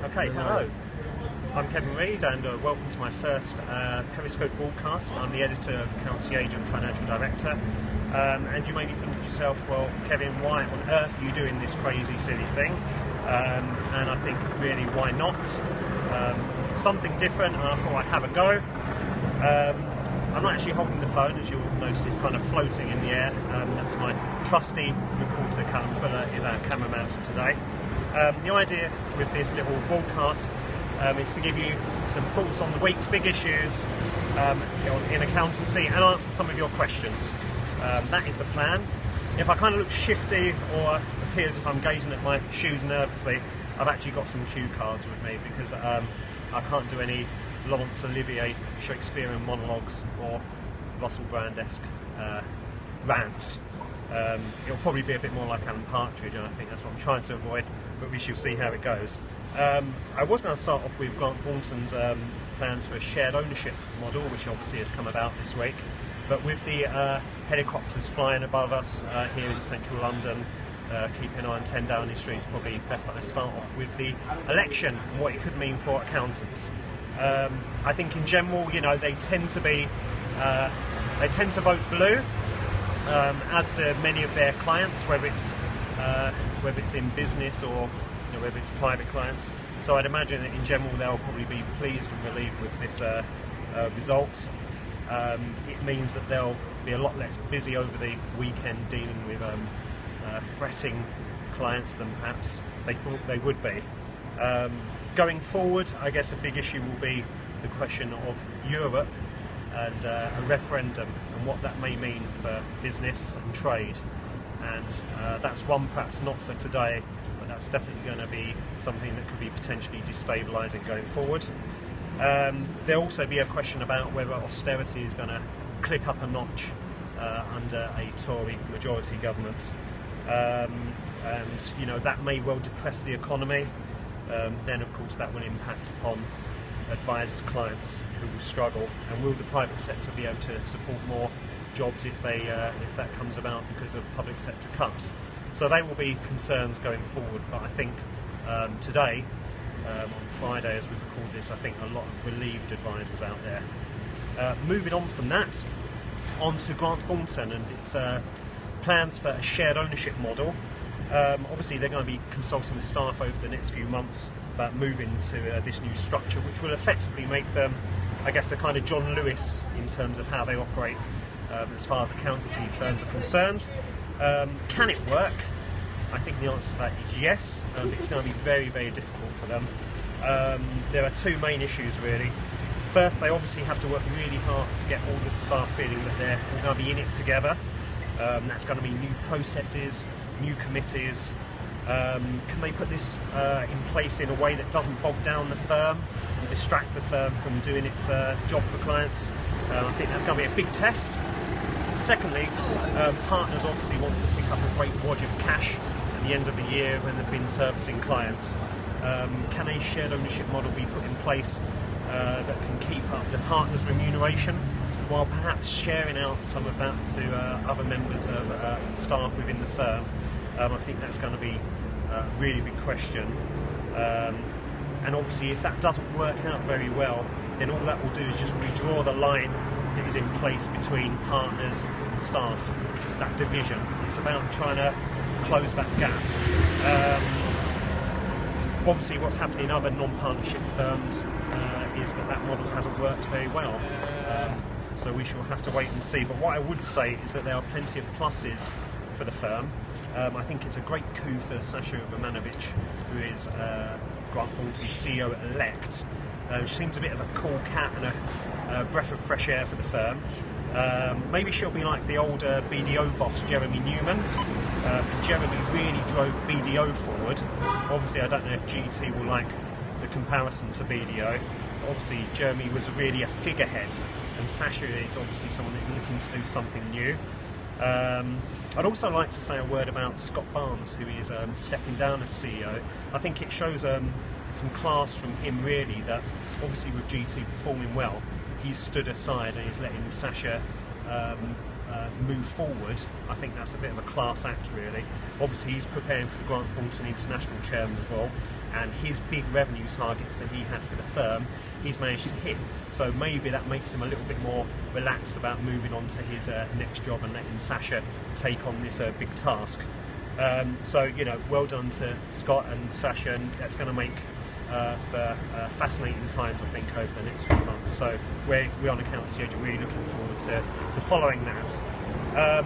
Okay, hello. I'm Kevin Reid and welcome to my first Periscope broadcast. I'm the editor of Accountancy Age and Financial Director. And you may be thinking to yourself, well, Kevin, why on earth are you doing this crazy, silly thing? And I think, really, why not? Something different, and I thought I'd have a go. I'm not actually holding the phone, as you'll notice it's kind of floating in the air. That's my trusty reporter, Callum Fuller, is our cameraman for today. The idea with this little broadcast is to give you some thoughts on the week's big issues in accountancy and answer some of your questions. That is the plan. If I kind of look shifty or appear as if I'm gazing at my shoes nervously, I've actually got some cue cards with me because I can't do any Laurence Olivier Shakespearean monologues or Russell Brand-esque rants. It'll probably be a bit more like Alan Partridge, and I think that's what I'm trying to avoid, but we shall see how it goes. I was going to start off with Grant Thornton's plans for a shared ownership model, which obviously has come about this week, but with the helicopters flying above us here in central London, keeping an eye on 10 Downing Street, it's probably best that I start off with the election and what it could mean for accountants. I think in general, you know, they tend to vote blue, as do many of their clients, whether it's in business or whether it's private clients. So I'd imagine that in general they'll probably be pleased and relieved with this result. It means that they'll be a lot less busy over the weekend dealing with fretting clients than perhaps they thought they would be. Going forward, I guess a big issue will be the question of Europe and a referendum and what that may mean for business and trade. And that's one perhaps not for today, but that's definitely going to be something that could be potentially destabilising going forward. There'll also be a question about whether austerity is going to click up a notch under a Tory majority government. And you know, that may well depress the economy. Then of course that will impact upon advisors' clients who will struggle, and will the private sector be able to support more jobs if that comes about because of public sector cuts? So they will be concerns going forward, but I think today, on Friday as we record this, I think a lot of relieved advisors out there. Moving on from that, on to Grant Thornton and its plans for a shared ownership model. Obviously they're going to be consulting with staff over the next few months about moving to this new structure, which will effectively make them, I guess, a kind of John Lewis in terms of how they operate as far as accountancy firms are concerned. Can it work? I think the answer to that is yes. It's going to be very, very difficult for them. There are two main issues really. First, they obviously have to work really hard to get all the staff feeling that they're all going to be in it together. That's going to be new processes, new committees. Can they put this in place in a way that doesn't bog down the firm and distract the firm from doing its job for clients? I think that's going to be a big test. Secondly, partners obviously want to pick up a great wad of cash at the end of the year when they've been servicing clients. Can a shared ownership model be put in place that can keep up the partners' remuneration while perhaps sharing out some of that to other members of staff within the firm? I think that's going to be a really big question. And obviously if that doesn't work out very well, then all that will do is just redraw the line that is in place between partners and staff, that division. It's about trying to close that gap. Obviously what's happening in other non-partnership firms is that model hasn't worked very well. So we shall have to wait and see. But what I would say is that there are plenty of pluses for the firm. I think it's a great coup for Sasha Romanovic, who is Grant Thornton's CEO-elect. She seems a bit of a cool cat and a breath of fresh air for the firm. Maybe she'll be like the old BDO boss, Jeremy Newman. Jeremy really drove BDO forward. Obviously, I don't know if GT will like the comparison to BDO. Obviously, Jeremy was really a figurehead, and Sasha is obviously someone that's looking to do something new. I'd also like to say a word about Scott Barnes, who is stepping down as CEO. I think it shows some class from him, really, that obviously with GT performing well, he's stood aside and he's letting Sasha move forward. I think that's a bit of a class act, really. Obviously he's preparing for the Grant Thornton International Chairman's role, and his big revenue targets that he had for the firm, he's managed to hit. So maybe that makes him a little bit more relaxed about moving on to his next job and letting Sasha take on this big task. So, you know, well done to Scott and Sasha, and that's going to make for fascinating times, I think, over the next few months. So we're on Accountancy Age, really looking forward to following that.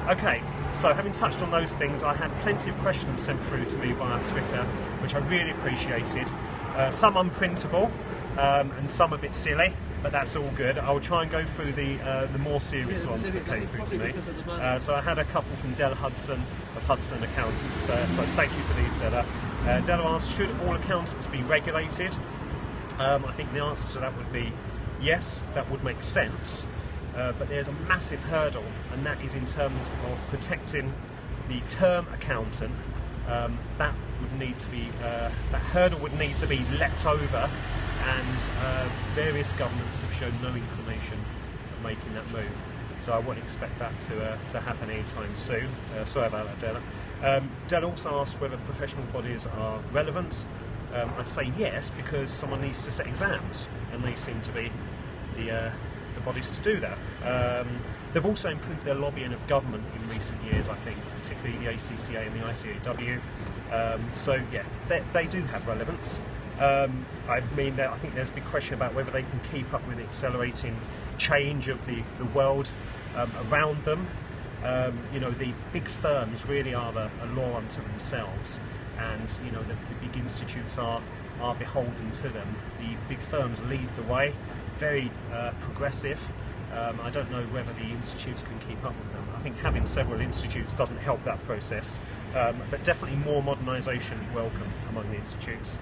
Okay, so having touched on those things, I had plenty of questions sent through to me via Twitter, which I really appreciated. Some unprintable, and some a bit silly, but that's all good. I'll try and go through the more serious ones that came through to me. So I had a couple from Della Hudson of Hudson Accountants, so thank you for these, Della. Della asked, should all accountants be regulated? I think the answer to that would be yes, that would make sense. But there's a massive hurdle, and that is in terms of protecting the term accountant. That hurdle would need to be leapt over, and various governments have shown no inclination of making that move. So I wouldn't expect that to happen anytime soon. Sorry about that, Della. Della also asked whether professional bodies are relevant. I'd say yes, because someone needs to set exams, and they seem to be the bodies to do that. They've also improved their lobbying of government in recent years, I think, particularly the ACCA and the ICAW. So yeah, they do have relevance. I mean, I think there's a big question about whether they can keep up with the accelerating change of the world around them. You know, the big firms really are a law unto themselves, and you know the big institutes are beholden to them. The big firms lead the way, very progressive. I don't know whether the institutes can keep up with them. I think having several institutes doesn't help that process, but definitely more modernisation welcome among the institutes.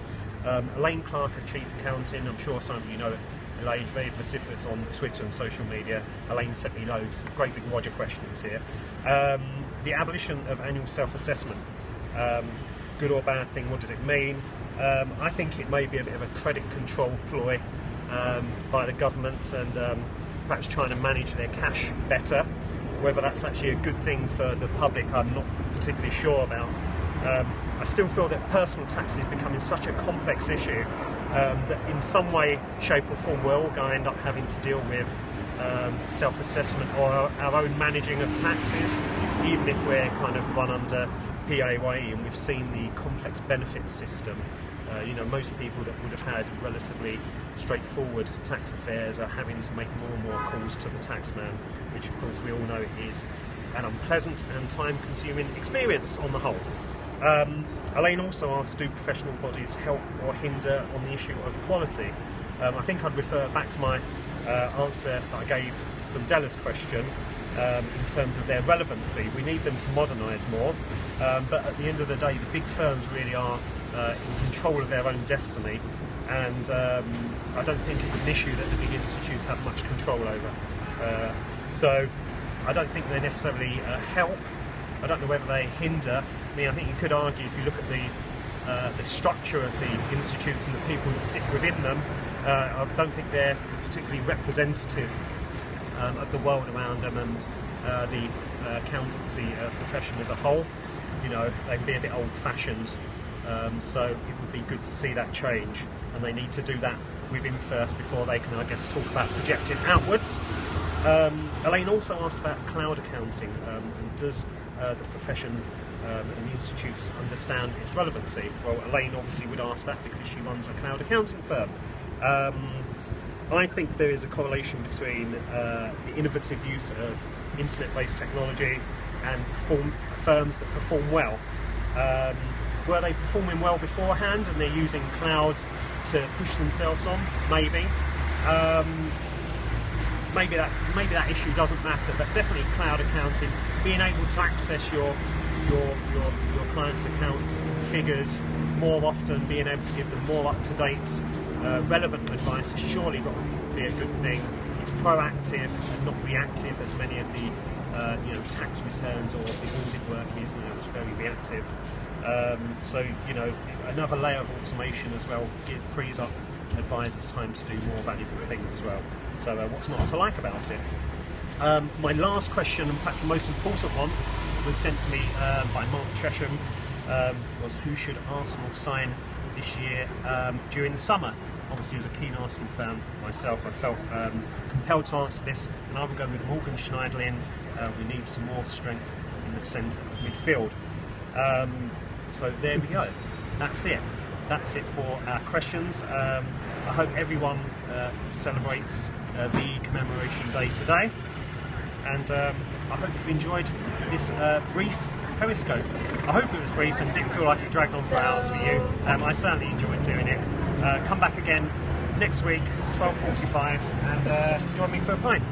Elaine Clark of Cheap Accounting, I'm sure some of you know Elaine, very vociferous on Twitter and social media. Elaine sent me loads, great big Roger questions here. The abolition of annual self-assessment, good or bad thing, what does it mean? I think it may be a bit of a credit control ploy by the government, and perhaps trying to manage their cash better. Whether that's actually a good thing for the public, I'm not particularly sure about. I still feel that personal tax is becoming such a complex issue that in some way, shape or form we're all going to end up having to deal with self-assessment or our own managing of taxes, even if we're kind of run under PAYE, and we've seen the complex benefits system. You know, most people that would have had relatively straightforward tax affairs are having to make more and more calls to the taxman, which of course we all know is an unpleasant and time-consuming experience on the whole. Elaine also asked, do professional bodies help or hinder on the issue of equality? I think I'd refer back to my answer that I gave from Della's question in terms of their relevancy. We need them to modernise more, but at the end of the day, the big firms really are in control of their own destiny, and I don't think it's an issue that the big institutes have much control over. So I don't think they necessarily help. I don't know whether they hinder. I mean, I think you could argue, if you look at the structure of the institutes and the people that sit within them, I don't think they're particularly representative of the world around them and the accountancy profession as a whole. You know, they can be a bit old-fashioned, so it would be good to see that change, and they need to do that within first before they can, I guess, talk about projecting outwards. Elaine also asked about cloud accounting, and does the profession and the institutes understand its relevancy? Well, Elaine obviously would ask that because she runs a cloud accounting firm. I think there is a correlation between the innovative use of internet-based technology and firms that perform well. Were they performing well beforehand and they're using cloud to push themselves on? Maybe. Maybe that issue doesn't matter, but definitely cloud accounting, being able to access your clients' accounts, figures more often, being able to give them more up-to-date, relevant advice has surely got to be a good thing. It's proactive and not reactive, as many of the tax returns or the audit work is. You know, it's very reactive. So you know, another layer of automation as well frees up advisors time to do more valuable things as well. So what's not to like about it? My last question, and perhaps the most important one, was sent to me by Mark Chesham, was who should Arsenal sign this year during the summer. Obviously, as a keen Arsenal fan myself, I felt compelled to answer this, and I will go with Morgan Schneiderlin. We need some more strength in the centre of midfield. So there we go. That's it. That's it for our questions. I hope everyone celebrates the commemoration day today, and I hope you've enjoyed this brief Periscope. I hope it was brief and didn't feel like it dragged on for hours for you. I certainly enjoyed doing it. Come back again next week, 12:45, and join me for a pint.